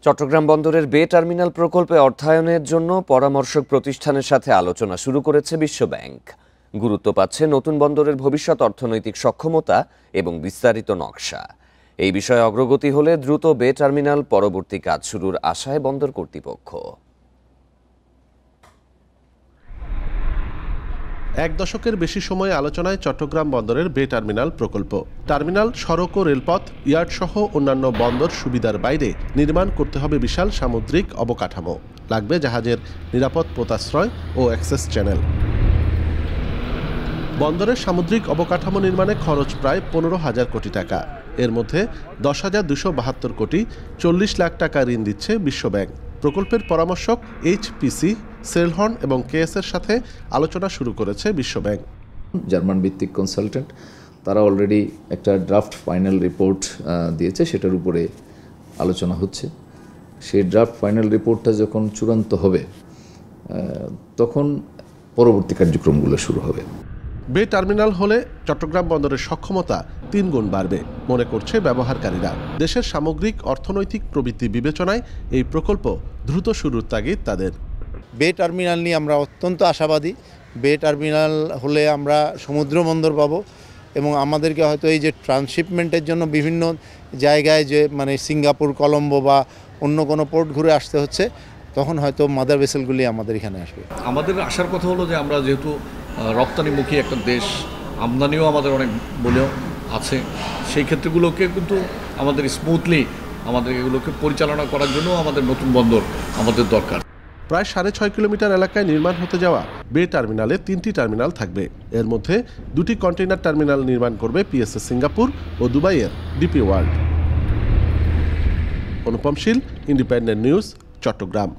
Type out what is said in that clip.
চট্টগ্রাম বন্দরের বে টার্মিনাল প্রকল্পে অর্থায়নের জন্য পরামর্শক প্রতিষ্ঠানের সাথে আলোচনা শুরু করেছে বিশ্বব্যাংক। গুরুত্ব পাচ্ছে নতুন বন্দরের ভবিষ্যৎ অর্থনৈতিক সক্ষমতা এবং বিস্তারিত নকশা। এই বিষয়ে অগ্রগতি হলে দ্রুত বে টার্মিনাল পরবর্তী কাজ শুরুর আশায় বন্দর কর্তৃপক্ষ। এক দশকের বেশি সময় আলোচনায় চট্টগ্রাম বন্দরের বে টার্মিনাল প্রকল্প। টার্মিনাল, সড়ক ও রেলপথ, ইয়ার্ড সহ অন্যান্য বন্দর সুবিধার বাইরে নির্মাণ করতে হবে বিশাল সামুদ্রিক অবকাঠামো। লাগবে জাহাজের নিরাপদ পোতাশ্রয় ও অ্যাক্সেস চ্যানেল। বন্দরের সামুদ্রিক অবকাঠামো নির্মাণে খরচ প্রায় 15,000 কোটি টাকা। এর মধ্যে 10,272 কোটি 40 লাখ টাকা ঋণ দিচ্ছে বিশ্বব্যাংক। প্রকল্পের পরামর্শক এইচপিসি, সেলহর্ন এবং কেএসের সাথে আলোচনা শুরু করেছে বিশ্বব্যাংক। জার্মান ভিত্তিক কনসালটেন্ট, তারা অলরেডি একটা ড্রাফট ফাইনাল রিপোর্ট দিয়েছে, সেটার উপরে আলোচনা হচ্ছে। সেই ড্রাফট ফাইনাল রিপোর্টটা যখন চূড়ান্ত হবে তখন পরবর্তী কার্যক্রমগুলো শুরু হবে। বে টার্মিনাল হলে চট্টগ্রাম বন্দরের সক্ষমতা 3 গুণ বাড়বে মনে করছে ব্যবহারকারীরা। দেশের সামগ্রিক অর্থনৈতিক প্রবৃদ্ধি বিবেচনায় এই প্রকল্প দ্রুত শুরুর তাগিদ তাদের। বে টার্মিনাল নিয়ে আমরা অত্যন্ত আশাবাদী। বে টার্মিনাল হলে আমরা সমুদ্র বন্দর পাবো এবং আমাদেরকে হয়তো এই যে ট্রান্সশিপমেন্টের জন্য বিভিন্ন জায়গায় যে সিঙ্গাপুর, কলম্বো বা অন্য কোনো পোর্ট ঘুরে আসতে হচ্ছে, তখন হয়তো মাদার ভেসেলগুলি আমাদের এখানে আসবে। আমাদের আসার কথা হলো যে আমরা যেহেতু রপ্তানিমুখী একটা দেশ, আমদানিও আমাদের অনেক বলেও আছে, সেই ক্ষেত্রগুলোকে কিন্তু আমাদের স্মুথলি আমাদের এগুলোকে পরিচালনা করার জন্য আমাদের নতুন বন্দর আমাদের দরকার। প্রায় 6.5 কিলোমিটার এলাকায় নির্মাণ হতে যাওয়া বে টার্মিনালে 3টি টার্মিনাল থাকবে। এর মধ্যে 2টি কন্টেইনার টার্মিনাল নির্মাণ করবে পিএসএস সিঙ্গাপুর ও দুবাইয়ের ডিপি ওয়ার্ল্ড। অনুপম শীল, ইন্ডিপেন্ডেন্ট নিউজ, চট্টগ্রাম।